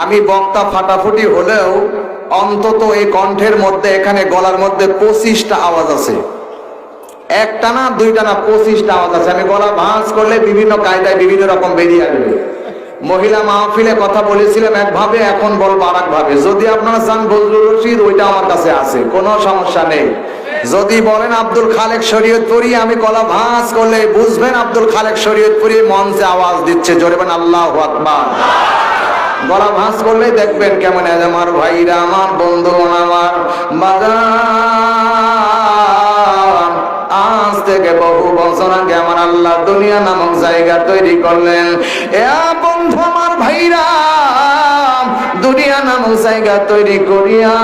আমি বক্তা ফাটাফুটি হলেও অন্তত এই কণ্ঠের মধ্যে, এখানে গলার মধ্যে 25টা আওয়াজ আছে। একটা না দুইটা না, 25টা আওয়াজ আছে। আমি গলা ভাঁজ করলে বিভিন্ন কায়দায় বিভিন্ন রকম বেরিয়ে আসবে। মহিলা মাহফিলে কথা বলেছিলাম একভাবে, এখন বলবো আর একভাবে। যদি আপনারা চান বজলুর রশিদ, ওইটা আমার কাছে আছে, কোনো সমস্যা নেই। যদি বলেন আব্দুল খালেক শরীয়তপুরি, আমি গলা ভাঁজ করলে বুঝবেন আব্দুল খালেক শরীয়তপুরি মঞ্চে আওয়াজ দিচ্ছে। জোরে বলেন আল্লাহু আকবার। গলা ভাঁজ করলে দেখবেন কেমন। আমার ভাইরা, আমার বন্ধু, আমার বাজার, আজ থেকে বহু বছর আগে আমার আল্লাহ দুনিয়া নামক জায়গা তৈরি করলেন। এ বন্ধু, আমার ভাইরা, দুনিয়া নামক জায়গা তৈরি করিয়া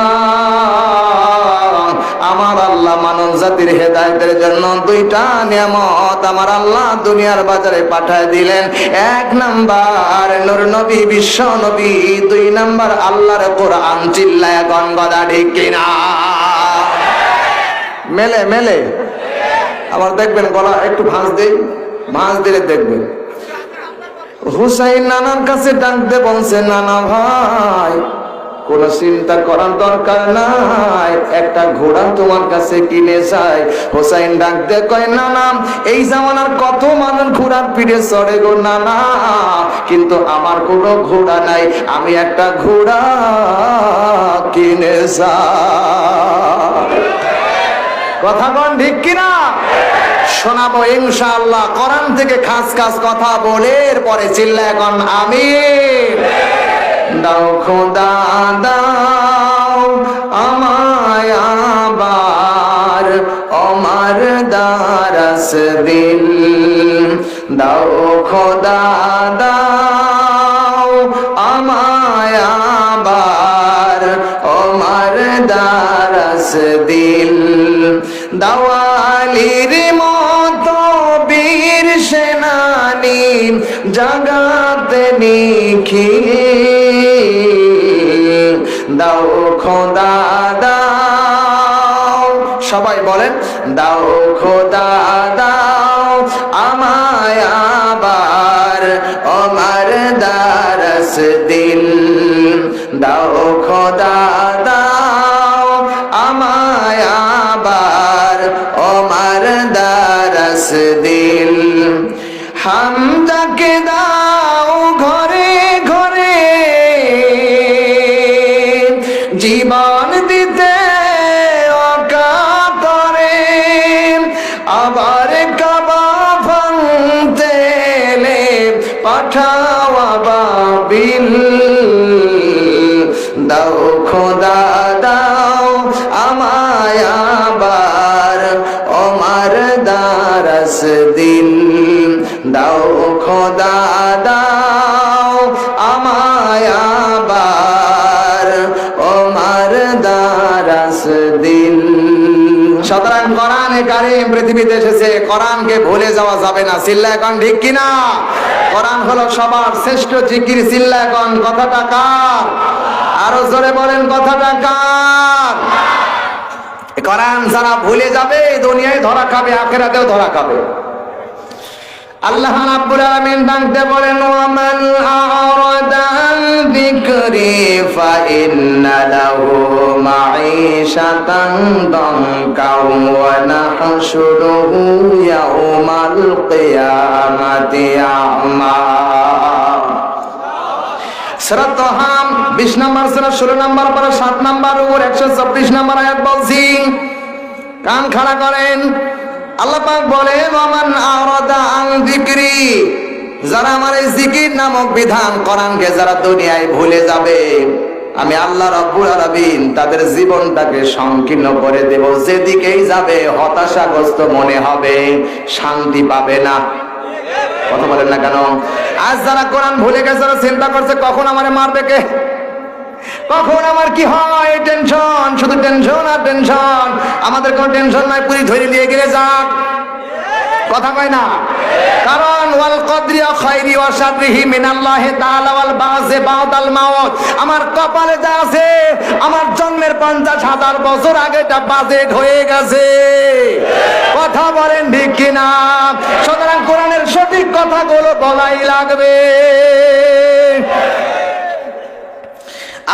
আমার আল্লাহ মানব জাতির হেদায়েতের জন্য দুইটা নিয়ামত আমার আল্লাহ দুনিয়ার বাজারে পাঠায় দিলেন। এক নাম্বার নূর নবী, বিশ্ব নবী। দুই নাম্বার আল্লাহর কোরআন। চিল্লায় গনগদা ঠিক কিনা? মেলে মেলে আবার দেখবেন গলা একটু ভাঁজ দেই, ভাঁজ দিলে দেখবেন হুসাইন নানার কাছে ডাকতে বলছে, নানা ভাই কোন চিন্তা করার দরকার নাই, একটা ঘোড়া তোমার কাছে কিনে চাই। হোসাইন ডাকতে কয়, নানা এই জামানার কত মানুষ ঘোড়ার পিঠে চড়ে গো নানা, কিন্তু আমার কোনো ঘোড়া নাই, আমি একটা ঘোড়া কিনে চাই। কথা কোন ঠিক কিনা? শোনাবো ইনশাআল্লাহ কোরআন থেকে খাস খাস কথা বলে, এরপরে চিল্লা এখন আমিন। দাও খোদা দাও আমায় আবার আমার দারাস দিল, দাও খোদা দাও আমায় আবার আমার দারাস দিল, দাওয়ালির মতো বীর সেনানি জাগাতে নিখিল, দাও খোদা দাও। সবাই বলেন, দাও খোদা দাও আমায় আবার আমার দারাস দিল, দাও খোদা দাও আমায় আবার আমার দারাস দিল। হামদাকে দাও ঘরে ঘরে জীবন দিতে অকাতরে, আবার কাবা ভাঙতে এলে পাঠাও আবাবিল, দাও খোদা দাও আমায় আবার আমার দারাস দিল, দাও খোদা দাও আমায় আবার আমার দারাস দিল। সুতরাং কোরআনে কারীম পৃথিবীতে এসেছে, কোরআনকে ভুলে যাওয়া যাবে না। চিল্লা এখন ঠিক কিনা? কোরআন হলো সবার শ্রেষ্ঠ জিকির। চিল্লা এখন কথাটা কার? আরো জোরে বলেন, কথাটা কার? কোরআন যারা ভুলে যাবে দুনিয়ায় ধরা খাবে, আখিরাতেও ধরা খাবে। আল্লাহ রাব্বুল আলামিন ডাকতে বলেন, ওয়ামান আ'রাদা আন যিকরি ফাইন্না লাহু মাঈশাতান দানকা ওয়া নাহশুরুহু ইয়াওমাল কিয়ামাতি আ'মা। সূরা তাহা 20 নম্বর সূরা 16 নম্বর পারা 7 নম্বর উপর 124 নম্বর আয়াত বলছি, কান খাড়া করেন। আল্লাহ পাক বলেন, ওয়ামান আ'রাদা আন যিকরি, যারা আমার এই জিকির নামক বিধান কোরআনকে যারা দুনিয়ায় ভুলে যাবে, আমি আল্লাহ রাব্বুল আলামিন তাদের জীবনটাকে সংকীর্ণ করে দেব। যেদিকেই যাবে হতাশাগ্রস্ত মনে হবে, শান্তি পাবে না। কথা বলেন না কেন? আজ যারা কোরআন ভুলে গেছে, যারা চিন্তা করছে কখন আমারে মারবে কে, কখন আমার কি হয়, টেনশন, শুধু টেনশন আর টেনশন। আমাদের কোনো টেনশন নাই, পুরি ধরে নিয়ে গেলে যাক। কথা কয় না? কারণ ওয়াল কদরি খায়রি ওয়া শাররিহি মিনাল্লাহি তাআলা ওয়াল বাযে বাদাল মাউত, আমার কপালে যা আছে আমার জন্মের 50,000 বছর আগে এটা বাজেট হয়ে গেছে। কথা বলেন ঠিক কিনা? সুতরাং কোরআনের সঠিক কথাগুলো বলাই লাগবে।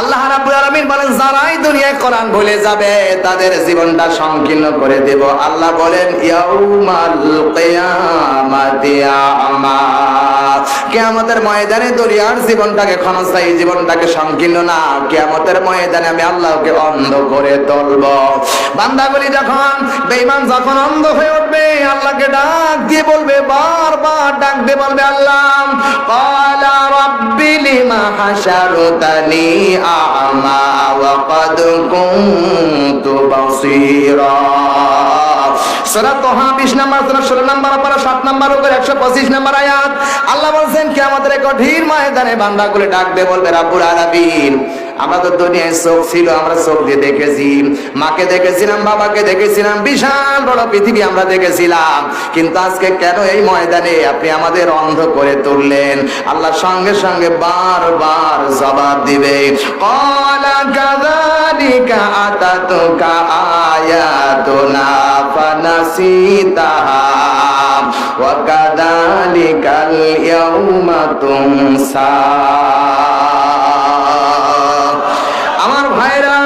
আল্লাহ রাব্বুল আলামিন বলেন যারাই দুনিয়ায় কোরআন ভুলে যাবে তাদের জীবনটা সংকীর্ণ করে দেব। আল্লাহ বলেন ইয়াউমাল কিয়ামাতি আমা, কিয়ামতের ময়দানে দুনিয়ার জীবনটাকে ক্ষণস্থায়ী জীবনটাকে সংকীর্ণ না, কিয়ামতের ময়দানে আমি আল্লাহকে অন্ধ করে তুলব। বান্দাগুলি যখন বেঈমান যখন অন্ধ হয়ে উঠবে আল্লাহকে ডাক দিয়ে বলবে, বারবার ডাক দিয়ে বলবে আল্লাহ ক্বালা রাব্বি লিমা হাশারতানি আ'মা ওয়া ক্বাদ কুনতু বাসীরা। সূরা তাহা 20 নম্বর সূরা 16 নম্বর পারা 7 নম্বর উপর 125 নম্বর আয়াত। আল্লাহ বলেন কিয়ামতের কঠিন ময়দানে বান্দাগুলি ডাক দিয়ে বলবে রব্বুল আলামিন আমরা তো দুনিয়ায় চোখ ছিল, আমরা চোখ দিয়ে দেখেছি, মাকে দেখেছিলাম, বাবাকে দেখেছিলাম, বিশাল বড় পৃথিবী আমরা দেখেছিলাম, কিন্তু আজকে কেন এই ময়দানে আপনি আমাদের অন্ধ করে তুললেন? আল্লাহ সঙ্গে সঙ্গে বারবার জবাব দিবে, ক্বালা কাযালিকা আতাতুকা আয়াতুনা ফানাসিতাহা ওয়া কাযালিকাল ইয়াউমা তুনসা। আমার ভাইরা,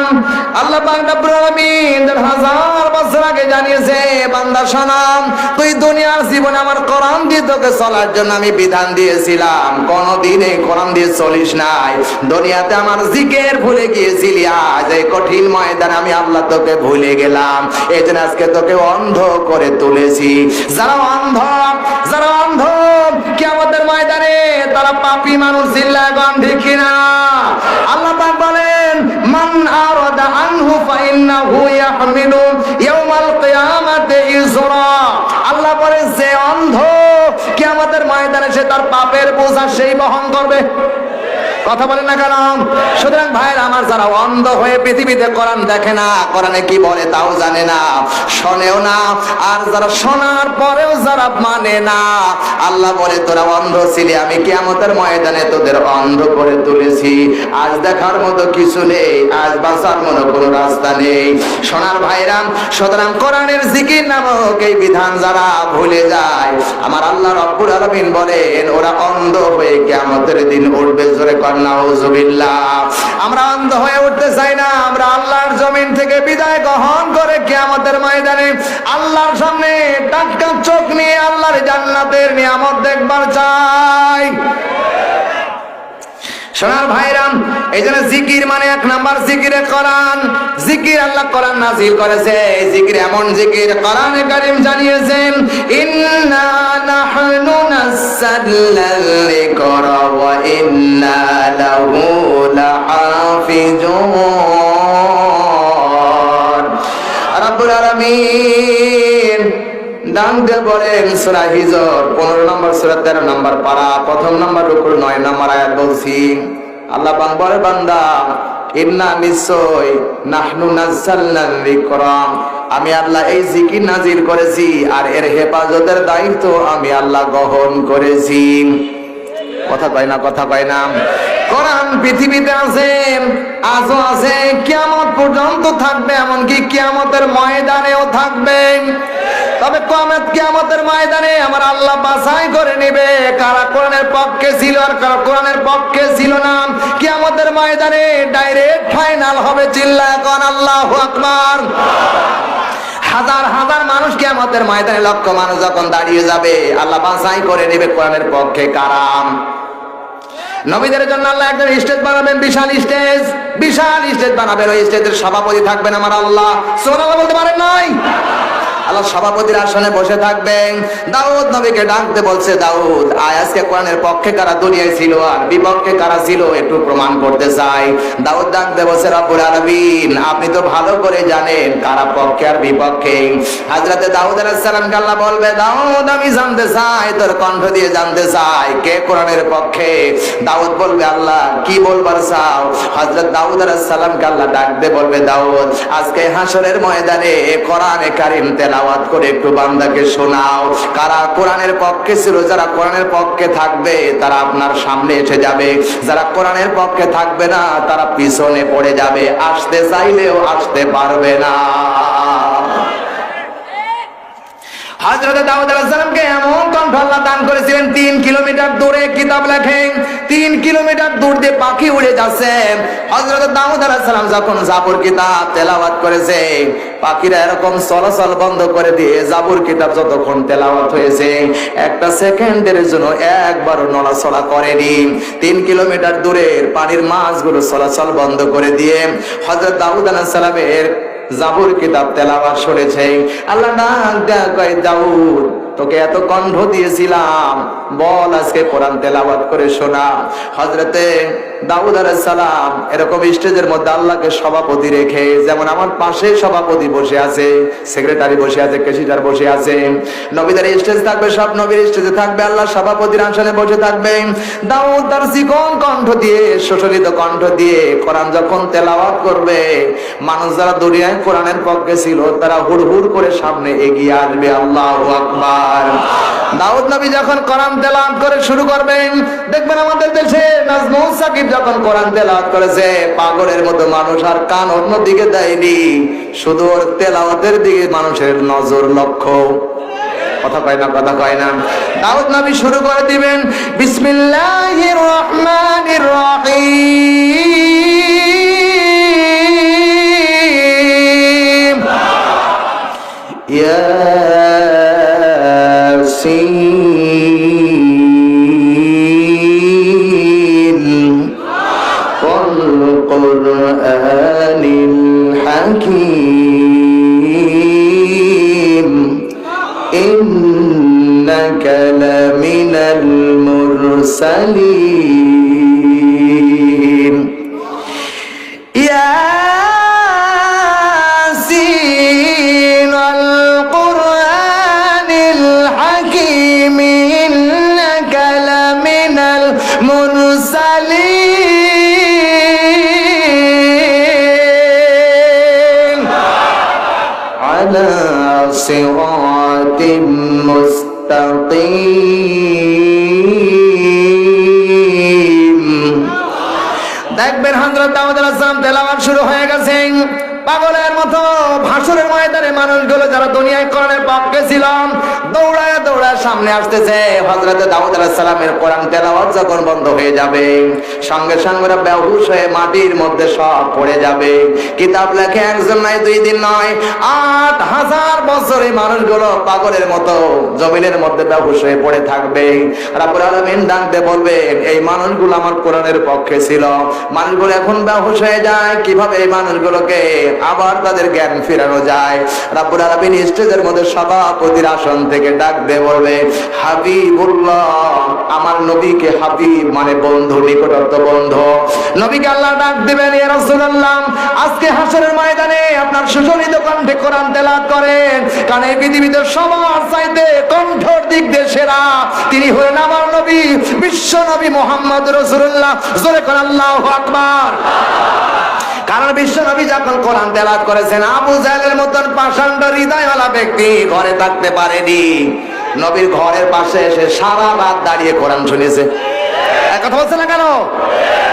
আল্লাহ পাক রব্বুল আলামিন 1000 বছর আগে জানিয়েছে, বান্দা শোনাম, তুই দুনিয়ার জীবনে আমার কোরআন দিয়ে তোকে চলার জন্য আমি বিধান দিয়েছিলাম, কোনদিন এই কোরআন দিয়ে চলিস নাই, দুনিয়াতে আমার জিকির ভুলে গিয়েছিলি, আজ এই কঠিন ময়দানে আমি আল্লাহ তোকে ভুলে গেলাম, এই জন্য আজকে তোকে অন্ধ করে তুলেছি। যারা অন্ধ কিয়ামতের ময়দানে তারা পাপী মানুষ, চিল্লায় গান ঠিক কিনা? আল্লাহ পাক বলেন মান আরাদা আনহু ফাইন্নাহু ইয়াহমিলু ইয়াওমাল কিয়ামাতি ইজরা। আল্লাহ বলেন যে অন্ধ কিয়ামতের ময়দানে সে তার পাপের বোঝা সেই বহন করবে। কথা বলেন না কেন? সুতরাং ভাইরা আমার, যারা অন্ধ হয়ে পৃথিবীতে কোরআন দেখে না, কোরআনে কি বলে তাও জানে না, শোনেও না, আর যারা শোনার পরেও যারা মানে না, আল্লাহ বলে তোরা অন্ধ ছিলি, আমি কিয়ামতের ময়দানে তোদের অন্ধ করে তুলেছি, আজ দেখার মতো কিছু নেই, আজ বাঁচার মতো কোনো রাস্তা নেই। শোনার ভাইরা, সুতরাং কোরআনের জিকির নামক এই বিধান যারা ভুলে যায়, আমার আল্লাহ রব্বুল আলামিন বলেন ওরা অন্ধ হয়ে কিয়ামতের দিন উঠবে। জোরে আমরা অন্ধ হয়ে উঠতে চাই না, আমরা আল্লাহর জমিন থেকে বিদায় গ্রহণ করে কিয়ামতের ময়দানে আল্লাহর সামনে টাটকা চোখ নিয়ে আল্লাহর জান্নাতের নিয়ামত দেখবার চাই। সোনার ভাইরাম, এই জন্য জিকির মানে 1 নাম্বার জিকিরে কোরআন। জিকির আল্লাহ কোরআন নাযিল করেছে, এই জিকির এমন জিকির কোরআনে কারীম জানিয়েছেন ইন্না নাহনু নাযালনাল যিকরা ওয়া ইন্না লাহু লাহাফিজুন। রব্বুল আলামিন ডাকতে বলেন সূরা হিজর 15 নম্বর সূরা 13 নম্বর পারা 1ম নম্বর রুকুর 9 নম্বর আয়াত বলছি, আল্লাহ পাক বলে বান্দা ইন্না নিশ্চয় নাহনু নাযালনাল যিকরা, আমি আল্লাহ এই জিকির নাজিল করেছি আর এর হেফাজতের দায়িত্ব আমি আল্লাহ গ্রহণ করেছি। কথা কয় না? কোরআন পৃথিবীতে আছে, আজও আছে, কিয়ামত পর্যন্ত থাকবে, এমনকি কিয়ামতের ময়দানেও থাকবে। তবে কিয়ামতের ময়দানে আমার আল্লাহ বাছাই করে নেবে কারা কোরআনের পক্ষে ছিল আর কারা কোরআনের পক্ষে ছিল না। কিয়ামতের ময়দানে ডাইরেক্ট ফাইনাল হবে, চিল্লায় কোন আল্লাহু আকবার। হাজার হাজার মানুষ কিয়ামতের ময়দানে, লক্ষ মানুষ যখন দাঁড়িয়ে যাবে, আল্লাহ বাছাই করে নেবে কোরআনের পক্ষে কারা। নবীদের জন্য আল্লাহ একজন স্টেজ বানাবেন, বিশাল স্টেজ বানাবেন, ওই স্টেজের সভাপতি থাকবেন আমার আল্লাহ। সুবহানাল্লাহ বলতে পারেন নাই? আল্লাহ সভাপতির আসনে বসে থাকবেন। দাউদ নবীকে ডাকতে বলছে, দাউদ আয় আজকে কোরআনের পক্ষে কারা দুনিয়ায় ছিল আর বিপক্ষে কারা ছিল একটু প্রমাণ করতে চাই। দাউদ ডাকতে বলছে, রব্বুল আলামিন আপনি তো ভালো করে জানেন কারা পক্ষে আর বিপক্ষে। হযরতে দাউদ আলাইহিস সালামকে আল্লাহ বলবে, দাউদ আমি জানতে চাই, তোর কণ্ঠ দিয়ে জানতে চাই কে কোরআনের পক্ষে। দাউদ বলবে, আল্লাহ কি বলবার চাও? হযরত দাউদ আলাইহিস সালামকে আল্লাহ ডাকতে বলবে, দাউদ আজকে হাসরের ময়দানে কোরআনে কারীম তেলাওয়াত করে একটু বান্দাকে শোনাও, কারা কোরআনের পক্ষে ছিল। যারা কোরআনের পক্ষে থাকবে তারা আপনার সামনে এসে যাবে, যারা কোরআনের পক্ষে থাকবে না তারা পিছনে পড়ে যাবে, আসতে চাইলেও আসতে পারবে না। হযরত দাউদ আলাইহিস সালামকে এমন কণ্ঠ আল্লাহ দান করেছিলেন 3 কিলোমিটার দূরে কিতাব লেখেন 3 কিলোমিটার দূর দিয়ে পাখি উড়ে যাচ্ছে। হযরত দাউদ আলাইহিস সালাম যখন জাবুর কিতাব তেলাওয়াত করেছে পাখিরা এরকম চলাচল বন্ধ করে দিয়ে জাবুর কিতাব যতক্ষণ তেলাওয়াত হয়েছে একটা সেকেন্ডের জন্য একবারও নড়াচড়া করেনি। 3 কিলোমিটার দূরের পানির মাছগুলো চলাচল বন্ধ করে দিয়ে হযরত দাউদ আলাইহিস সালামের জাবুর কিতাব তেলাওয়াত শুনেছে। আল্লাহ ডাক কয় দাউদ তোকে এত কণ্ঠ দিয়েছিলাম বল আজকে কোরআন তেলাওয়াত করে শোনা। হযরতে দাউদ আলাইহিস সালাম এরকম স্টেজের মধ্যে আল্লাহকে সভাপতি রেখে, যেমন আমার পাশে সভাপতি বসে আছে, সেক্রেটারি বসে আছে, ক্যাশিয়ার বসে আছে, নবীদের স্টেজ থাকবে, সব নবীর স্টেজে থাকবে, আল্লাহ সভাপতির আসনে বসে থাকবে। দাউদ তার চিকন কণ্ঠ দিয়ে সুশোভিত কণ্ঠ দিয়ে কোরআন যখন তেলাওয়াত করবে মানুষ যারা দুনিয়ায় কোরআনের পক্ষে ছিল তারা হুড়হুড় করে সামনে এগিয়ে আসবে। আল্লাহু আকবার। দাউদ নবী যখন কোরআন তেলাওয়াত করে শুরু করবেন দেখবেন আমাদের দেশে নাজমুল সাকিব যখন কোরআন তেলাওয়াত করেছে পাগলের মতো মানুষ আর কান অন্য দিকে দেয়নি, শুধু ওর তেলাওয়াতের দিকে মানুষের নজর লক্ষ্য। কথা কয় না, কথা কয় না। দাউদ নবী শুরু করে দিবেন বিসমিল্লাহির রহমানির রহিম ইয়াসিন ওয়াল কুরআনিল হাকীম ইন্নাকা লামিনাল মুরসালিন ইয়াসিন ওয়াল কুরআনিল হাকীম ইন্নাকা লামিনাল মুরসালিন আলা সিরাতিম মুস্তাকিম। দেখবেন হযরত দাউদ আলাইহিস সালাম তেলাওয়াত শুরু হয়ে গেছে। পাগলের মতো ভাসুরের ময়দানে মানুষগুলো যারা দুনিয়ায় কোরআনের পক্ষে ছিল দৌড়ায় দৌড়ায় সামনে আসতেছে। হযরত দাউদ আলাইহিস সালামের কোরআন তেলাওয়াত যখন বন্ধ হয়ে যাবে সঙ্গে সঙ্গে ওরা বেহুশ হয়ে মাটির মধ্যে সব পড়ে যাবে। কিতাব লেখে একজন নয়, 2 দিন নয়, 8000 বছর এই মানুষগুলো পাগলের মতো জমিনের মধ্যে বেহুশ হয়ে পড়ে থাকবে। রব্বুল আলামিন ডাকতে বলবেন এই মানুষগুলো আমার কোরআনের পক্ষে ছিল, মানুষগুলো এখন বেহুশ হয়ে যায়, কিভাবে এই মানুষগুলোকে আবার তাদের জ্ঞান ফেরানো যায়। রব্বুল আলামিন স্টেজের মধ্যে সভাপতির আসন থেকে ডাক দিয়ে বলবে হাবিবুল্লাহ, আমার নবীকে হাবিব মানে বন্ধু, নিকটত্ব বন্ধু। নবীকে আল্লাহ ডাক দিবেন ইয়া রাসূলুল্লাহ আজকে হাসরের ময়দানে আপনার সুশোভিত কণ্ঠে কোরআন তেলাওয়াত করেন, কারণ এই পৃথিবীতে সবার চাইতে কণ্ঠর দিক দিয়ে সেরা তিনি হলেন আমার নবী, বিশ্ব নবী মুহাম্মদ রাসূলুল্লাহ। জোরে করে আল্লাহু আকবার। কারণ বিশ্ব নবী যখন কোরআন তেলাওয়াত করেছেন আবু জাহেলের মতন পাষাণ্ড হৃদয়ওয়ালা ব্যক্তি ঘরে থাকতে পারেনি, নবীর ঘরের পাশে এসে সারা রাত দাঁড়িয়ে কোরআন শুনেছে। কথা বলছে না কেন?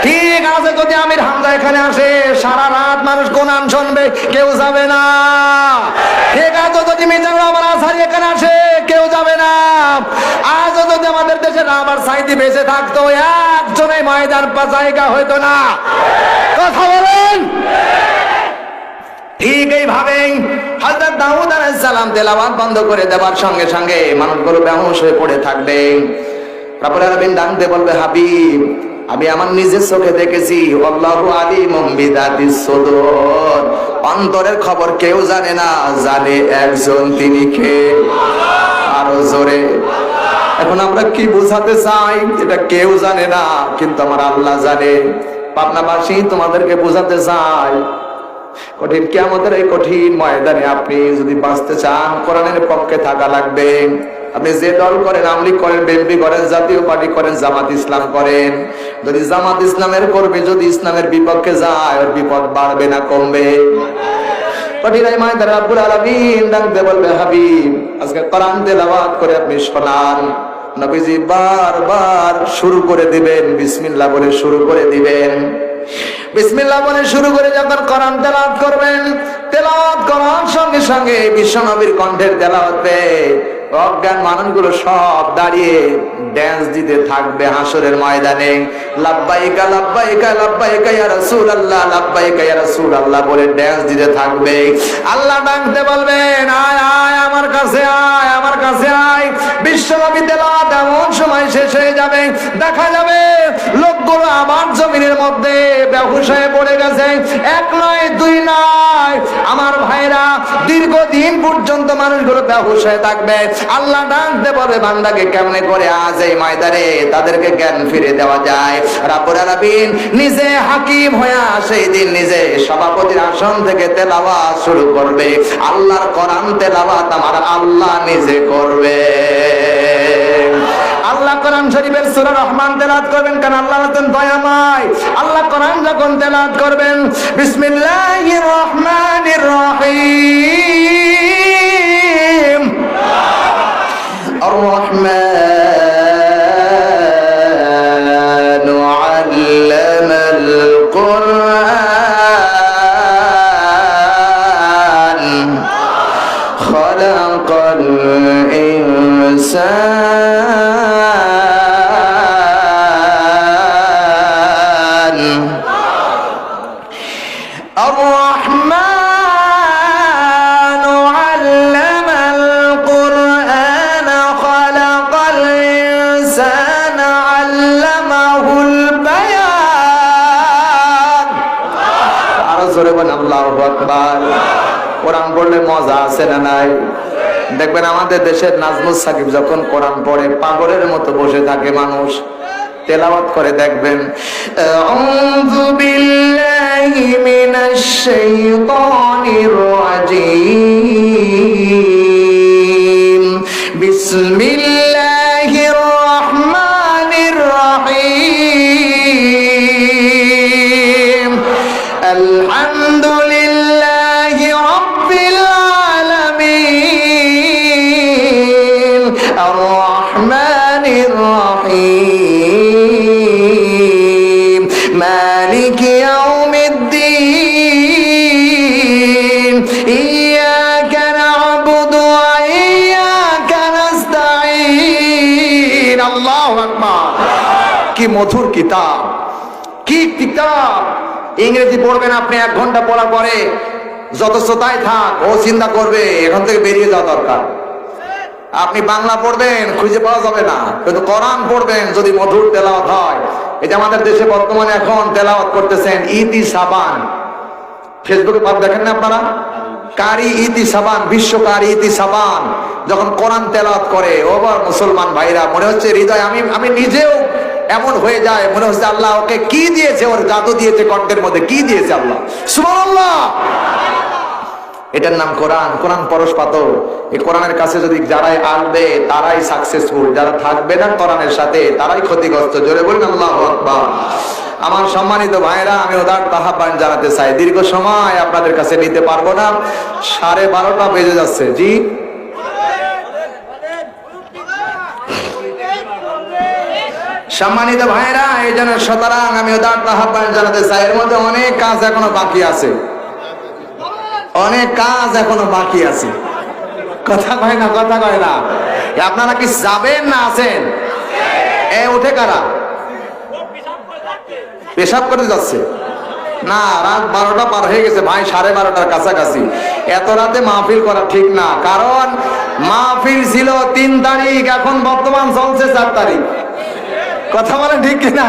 ঠিক আছে, যদি আমির হামজা এখানে আসে সারা রাত মানুষ কোরআন শুনবে, কেউ যাবে না। ঠিক আছে, যদি মিজানুর রহমান আজহারী এখানে আসে কেউ যাবে না। আজ যদি আমাদের দেশে রাবার সাইদি বেঁচে থাকতো একজনের ময়দান পা জায়গা হইতো না। কথা বলেন। ঠিক এইভাবে হযরত দাউদ আলাইহিস সালাম তেলাওয়াত বন্ধ করে দেওয়ার সঙ্গে সঙ্গে মানুষগুলো বেহুশ হয়ে পড়ে থাকবে। রব্বুল আলামিন ডাকতে বলবে হাবিব আমি আমার নিজের চোখে দেখেছি, আল্লাহু আলিমুম বিযাতিস সুদূর, অন্তরের খবর কেউ জানে না, জানে একজন, তিনি কে? আরো জোরে। এখন আমরা কি বোঝাতে চাই? এটা কেউ জানে না কিন্তু আমার আল্লাহ জানে। পাবনাবাসী তোমাদেরকে বোঝাতে চাই কঠিন কিয়ামতের এই কঠিন ময়দানে আপনি যদি বাঁচতে চান কোরআনের পক্ষে থাকা লাগবে। আপনি যে দল করেন, আওয়ামী লীগ করেন, বিএনপি করেন, জাতীয় পার্টি করেন, জামাত ইসলাম করেন, যদি জামাত ইসলামের কর্মী যদি ইসলামের বিপক্ষে যায় ওর বিপদ বাড়বে না কমবে? কঠিন এই ময়দানে রব্বুল আলামিন ডাকতে বলবে হাবিব আজকে কোরআন তেলাওয়াত করে আপনি শোনান। নবীজি বারবার শুরু করে দিবেন, বিসমিল্লাহ বলে শুরু করে দিবেন। বিসমিল্লাহ বলে শুরু করে যখন কোরআন তেলাওয়াত করবেন তেলাওয়াত করার সঙ্গে সঙ্গে বিশ্বনবীর কণ্ঠের তেলাওয়াত পেয়ে অজ্ঞান মানুষগুলো সব দাঁড়িয়ে ড্যান্স দিতে থাকবে হাসরের ময়দানে। লাব্বাইকা লাব্বাইকা লাব্বাইকা ইয়া রাসূলুল্লাহ, লাব্বাইকা ইয়া রাসূলুল্লাহ বলে ড্যান্স দিতে থাকবে। আল্লাহ ডাকতে বলবেন, আয় আয় আমার কাছে আয়, আমার কাছে আয়। বিশ্বনবী তেলাওয়াত এমন সময় শেষ হয়ে যাবে, দেখা যাবে লোকগুলো আমার জমিনের মধ্যে বেহুশ হয়ে পড়ে গেছে। এক নয় দুই নয় আমার ভাইরা, দীর্ঘদিন পর্যন্ত মানুষগুলো বেহুশ হয়ে থাকবে। আল্লাহ ডাকতে বলবে, বান্দাকে কেমনে করে আজ এই ময়দানে তাদেরকে জ্ঞান ফিরে দেওয়া যায়। রাব্বুল আলামিন নিজে হাকিম হয়ে সেই দিন নিজে সভাপতির আসন থেকে তেলাওয়াত শুরু করবে। আল্লাহর কোরআন তেলাওয়াত আমার আল্লাহ নিজে করবে। আল্লাহ কোরআন শরীফের সূরা রহমান তেলাওয়াত করবেন, কারণ আল্লাহ হচ্ছেন দয়াময়। আল্লাহ কোরআন যখন তেলাওয়াত করবেন, বিসমিল্লাহির রহমানির রহিম, الرحمن علم القرآن خلق الإنسان الرحمن علم القرآن خلق الإنسان علمه البيان। আরো জোরে বলেন আল্লাহু আকবার। কোরআন পড়লে মজা আছে না নাই? দেখবেন আমাদের দেশের নাজমুস সাকিব যখন কোরআন পড়ে পাগলের মতো বসে থাকে মানুষ, তেলাওয়াত করে দেখবেন, আউযু বিল্লাহি মিনাশ শাইতানির রাজীম, বিসমিল্লাহির রহমানির রহিম, আলহামদুলিল্লাহি রাব্বিল আলামিন, আর রহমানির রহিম, মালিকি ইয়াউমিদ্দিন, ইয়্যাকা না'বুদু ওয়া ইয়্যাকা নাস্তাঈন। আল্লাহু আকবার। কি মধুর কিতাব, কি কিতাব! ইংরেজি পড়বেন আপনি, 1 ঘন্টা পড়ার পরে যত শ্রোতায় থাক ও চিন্তা করবে এখান থেকে বেরিয়ে যাওয়া দরকার। আপনি বাংলা পড়বেন খুঁজে পাওয়া যাবে না, কিন্তু কোরআন পড়বেন যদি মধুর তেলাওয়াত হয়। এই যে আমাদের দেশে বর্তমানে এখন তেলাওয়াত করতেছেন ইতি সাবান, ফেসবুকে পাব দেখেন না আপনারা, কারি ইতি সাবান, বিশ্ব কারি ইতি সাবান যখন কোরআন তেলাওয়াত করে, ওবার মুসলমান ভাইরা মনে হচ্ছে হৃদয়, আমি নিজেও এমন হয়ে যায়, মনে হচ্ছে আল্লাহ ওকে কি দিয়েছে, ওর জাদু দিয়েছে, কণ্ঠের মধ্যে কি দিয়েছে আল্লাহ। সুবহানাল্লাহ। এটার নাম কোরআন। কোরআন পরশ পাথর। এই কোরআনের কাছে যদি যারাই আসবে তারাই সাকসেসফুল, যারা থাকবে না কোরআনের সাথে তারাই ক্ষতিগ্রস্ত। জোরে বলুন আল্লাহু আকবার। আমার সম্মানিত ভাইরা, আমি উদাত্ত আহ্বান জানাতে চাই, দীর্ঘ সময় আপনাদের কাছে নিতে পারবো না, 12:30 বেজে যাচ্ছে। জি, সম্মানিত ভাইরা, এই জন্য সুতরাং আমি উদাত্ত আহ্বান জানাতে চাই, এর মধ্যে অনেক কাজ এখনো বাকি আছে, অনেক কাজ এখনো বাকি আছে। কথা কয় না, কথা কয় না। আপনারা কি যাবেন না আছেন? এ উঠে কারা পেশাব করে যাচ্ছে? না, রাত 12টা পার হয়ে গেছে ভাই, 12:30টার কাছাকাছি। এত রাতে মাহফিল করা ঠিক না, কারণ মাহফিল ছিল 3 তারিখ, এখন বর্তমান চলছে 4 তারিখ। কথা বলেন ঠিক কিনা?